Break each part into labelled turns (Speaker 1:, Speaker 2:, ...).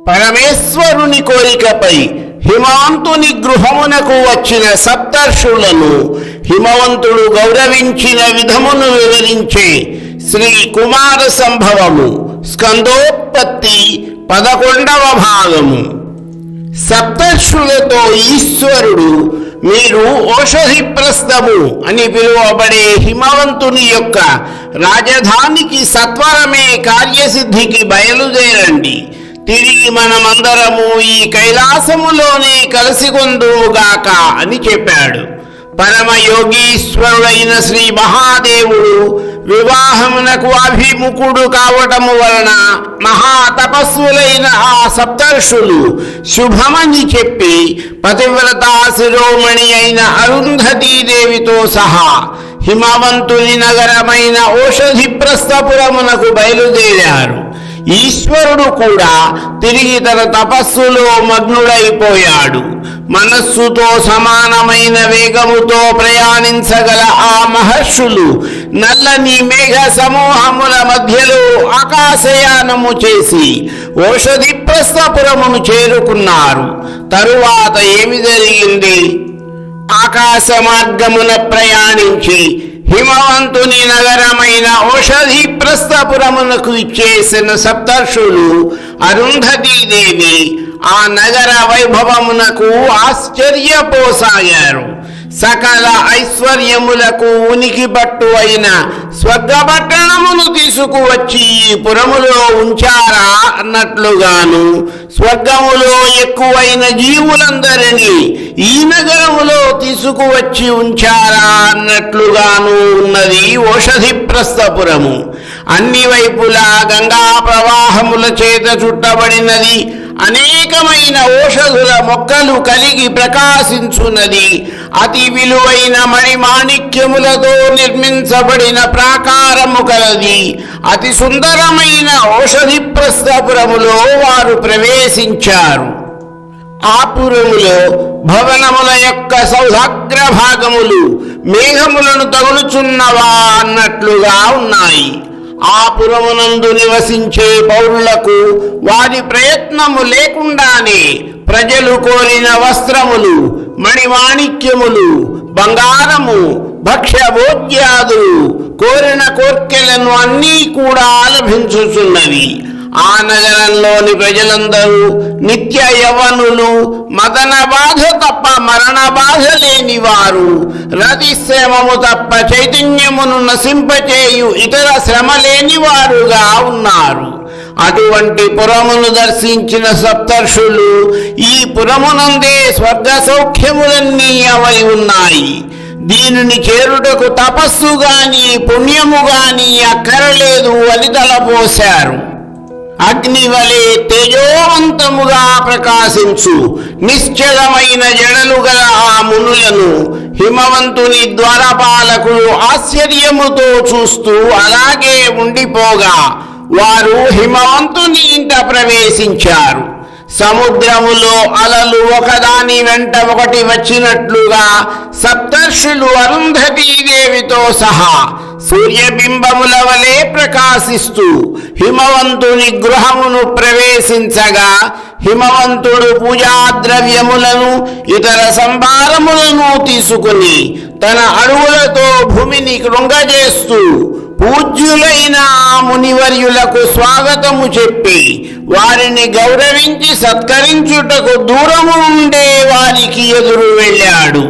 Speaker 1: పరమేశ్వరుని కోరికపై హిమవంతుని గృహమునకు వచ్చిన సప్తర్షులను హిమవంతుడు గౌరవించిన విధమును వివరించే శ్రీ కుమార సంభవము స్కందోత్పత్తి 11వ భాగము. సప్తర్షులతో ఈశ్వరుడు మీరు ఓషధిప్రస్థము అని పిలువబడే హిమవంతుని యొక్క రాజధానికి సత్వరమే కార్యసిద్ధికి బయలుదేరండి. తిరిగి మనమందరము ఈ కైలాసములోనే కలిసికొందుముగాక అని చెప్పాడు. పరమయోగీశ్వరుడైన శ్రీ మహాదేవుడు వివాహమునకు అభిముఖుడు కావటము వలన మహాతపస్సులైన ఆ సప్తర్షులు శుభమని చెప్పి పతివ్రతా శిరోమణి అయిన అరుంధతీదేవితో సహా హిమవంతుని నగరమైన ఓషధిప్రస్థపురమునకు బయలుదేరారు. ఈశ్వరుడు కూడా తిరిగి తన తపస్సులో మగ్నుడైపోయాడు. మనస్సుతో సమానమైన వేగముతో ప్రయాణించగల ఆ మహర్షులు నల్లని మేఘ సమూహముల మధ్యలో ఆకాశయానము చేసి ఓషధిప్రస్థపురమును చేరుకున్నారు. తరువాత ఏమి జరిగింది? ఆకాశ మార్గమున ప్రయాణించి హిమవంతుని నగరమైన ఓషధిప్రస్థపురమునకు ఇచ్చేసిన సప్తర్షులు అరుంధతీదేవి ఆ నగర వైభవమునకు ఆశ్చర్యపోసాగారు. సకల ఐశ్వర్యములకు ఉనికి పట్టు అయిన స్వర్గపట్టణమును తీసుకువచ్చి ఈ పురములో ఉంచారా అన్నట్లుగాను, స్వర్గములో ఎక్కువైన జీవులందరినీ ఈ నగరములో తీసుకువచ్చి ఉంచారా అన్నట్లుగాను ఉన్నది ఓషధిప్రస్థపురము. అన్ని వైపులా గంగా ప్రవాహముల చేత చుట్టబడినది. అనేకమైన ఓషధుల మొక్కలు కలిగి ప్రకాశించున్నది. అతి విలువైన మణిమాణిక్యములతో నిర్మించబడిన ప్రాకారము కలది. అతి సుందరమైన ఓషధిప్రస్థపురములో వారు ప్రవేశించారు. ఆ పురములో భవనముల యొక్క సౌధాగ్ర భాగములు మేఘములను తగులుచున్నవా అన్నట్లుగా ఉన్నాయి. ఆ పురమునందు నివసించే పౌరులకు వారి ప్రయత్నము లేకుండానే ప్రజలు కోరిన వస్త్రములు, మణిమాణిక్యములు, బంగారము, భక్ష్యభోజ్యాదులు, కోరిన కోర్కెలను అన్నీ కూడా లభించుచున్నవి. ఆ నగరంలోని ప్రజలందరూ నిత్య యవ్వనులు, మదన బాధ తప్ప మరణ బాధ లేని వారు, రతిశ్రమము తప్ప చైతన్యమును నశింపచేయు ఇతర శ్రమ లేని వారుగా ఉన్నారు. అటువంటి పురమును దర్శించిన సప్తర్షులు ఈ పురమునందే స్వర్గ సౌఖ్యములన్నీ అవై ఉన్నాయి. దీనిని చేరుటకు తపస్సు గాని పుణ్యము గాని అక్కరలేదు అని తలపోశారు. అగ్ని వలె తేజోవంతముగా ప్రకాశించు నిశ్చలమైన జడలు గల ఆ మునులను హిమవంతుని ద్వారపాలకులు ఆశ్చర్యముతో చూస్తూ అలాగే ఉండిపోగా వారు హిమవంతుని ఇంట ప్రవేశించారు. సముద్రములో అలలు ఒకదాని వెంట ఒకటి వచ్చినట్లుగా సప్తర్షులు అరుంధతీదేవితో సహా సూర్యబింబముల వలె ప్రకాశిస్తూ హిమవంతుని గృహమును ప్రవేశించగా హిమవంతుడు పూజా ద్రవ్యములను, ఇతర సంభారములను తీసుకుని తన అడుగులతో భూమిని కృంగజేస్తూ పూజ్యులైన మునివర్యులకు స్వాగతము చెప్పి వారిని గౌరవించి సత్కరించుటకు దూరము ఉండే వారికి ఎదురు వెళ్ళాడు.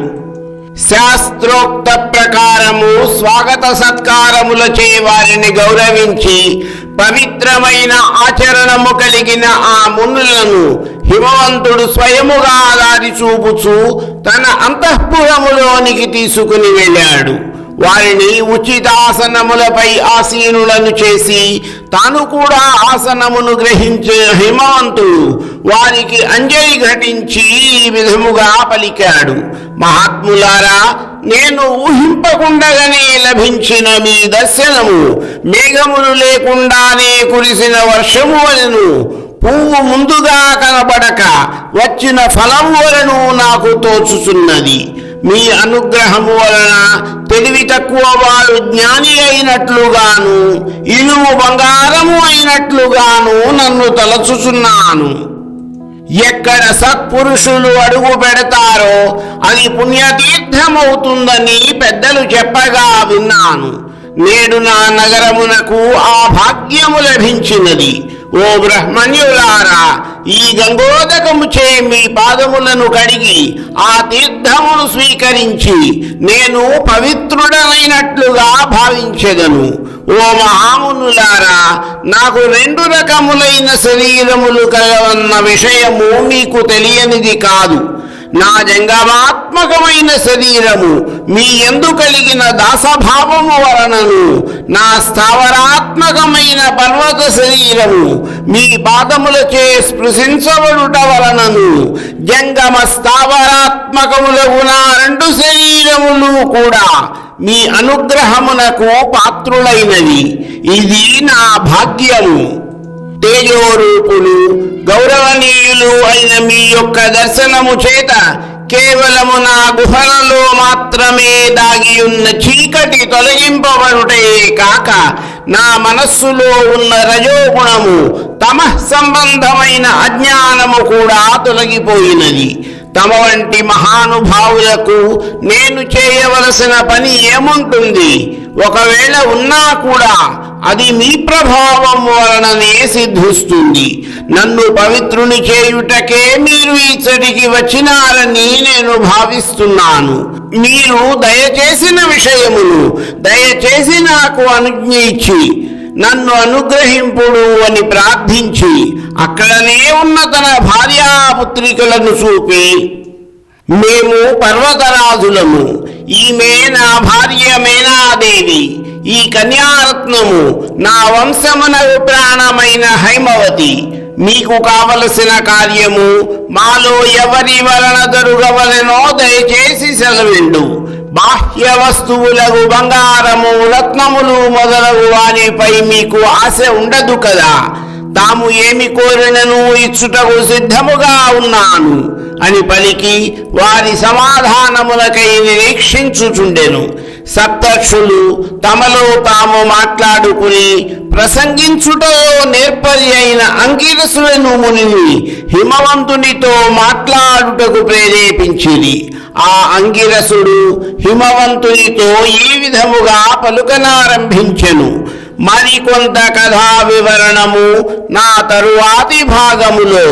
Speaker 1: శాస్త్రోక్త ప్రకారము స్వాగత సత్కారములచే వారిని గౌరవించి పవిత్రమైన ఆచరణము కలిగిన ఆ మునులను హిమవంతుడు స్వయముగా దారి చూపుచూ తన అంతఃపురములోనికి తీసుకుని వెళ్ళాడు. వారిని ఉచితాసనములపై ఆసీనులను చేసి తాను కూడా ఆసనమును గ్రహించిన హిమవంతుడు వారికి అంజలి ఘటించి ఈ విధముగా పలికాడు. మహాత్ములారా, నేను ఊహింపకుండగానే లభించిన మీ దర్శనము మేఘములు లేకుండానే కురిసిన వర్షము వలెను, పువ్వు ముందుగా కనబడక వచ్చిన ఫలము వలన నాకు తోచుచున్నది. మీ అనుగ్రహము వలన తెలివి తక్కువ వారు జ్ఞాని అయినట్లుగాను, ఇనుము బంగారము అయినట్లుగాను నన్ను తలచుచున్నాను. ఎక్కడ సత్పురుషులు అడుగు పెడతారో అది పుణ్యతీర్థమవుతుందని పెద్దలు చెప్పగా విన్నాను. నేడు నా నగరమునకు ఆ భాగ్యము లభించినది. ఓ బ్రహ్మణ్యులారా, ఈ గంగోదకముచే మీ పాదములను కడిగి ఆ తీర్థమును స్వీకరించి నేను పవిత్రుడనైనట్లుగా భావించెదను. ఓ మహామునులారా, నాకు 2 రకములైన శరీరములు కలవన్న విషయము మీకు తెలియనిది కాదు. నా జంగమాత్మకమైన శరీరము మీ యందు కలిగిన దాసభావము వలనను, నా స్థావరాత్మకమైన పర్వత శరీరము మీ పాదములచే స్పృశించబడుట వలనను, జంగమ స్థావరాత్మకములకు నా 2 శరీరములు కూడా మీ అనుగ్రహమునకు పాత్రులైనవి. ఇది నా భాగ్యము. తేజోరూపులు గౌరవనీయులు అయిన మీ యొక్క దర్శనము చేత కేవలము నా గుహలలో మాత్రమే దాగియున్న చీకటి తొలగింపబడుటే కాక నా మనస్సులో ఉన్న రజోగుణము తమః సంబంధమైన అజ్ఞానము కూడా తొలగిపోయినది. తమ వంటి మహానుభావులకు నేను చేయవలసిన పని ఏముంటుంది? ఒకవేళ ఉన్నా కూడా అది మీ ప్రభావం వలననే సిద్ధిస్తుంది. నన్ను పవిత్రుని చేయుటకే మీరు ఇచ్చటికి వచ్చినారని నేను భావిస్తున్నాను. మీరు దయచేసిన విషయమును దయచేసి నాకు అనుజ్ఞ ఇచ్చి నన్ను అనుగ్రహింపుడు అని ప్రార్థించి అక్కడనే ఉన్న తన భార్యాపుత్రికలను చూపి, మేము పర్వతరాజులము, ఈమె నా భార్య మేనాదేవి, ఈ కన్యారత్నము నా వంశమునకు ప్రాణమైన హైమవతి, మీకు కావలసిన కార్యము మాలో ఎవరి వలన జరుగవలెనో దయచేసి సెలవిండు. బాహ్య వస్తువులకు బంగారము రత్నములు మొదలగు వానిపై మీకు ఆశ ఉండదు కదా. తాము ఏమి కోరినను ఇచ్చుటకు సిద్ధముగా ఉన్నాను అని పలికి వారి సమాధానములకై నిరీక్షించుచుండెను. సప్తర్షులు తమలో తాము మాట్లాడుకుని ప్రసంగించుటలో నేర్పరి అయిన అంగిరసులను మునిని హిమవంతునితో మాట్లాడుటకు ప్రేరేపించింది. ఆ అంగిరసుడు హిమవంతునితో ఈ విధముగా పలుకనారంభించెను. మరికొంత కథా వివరణము నా తరువాతి భాగములో.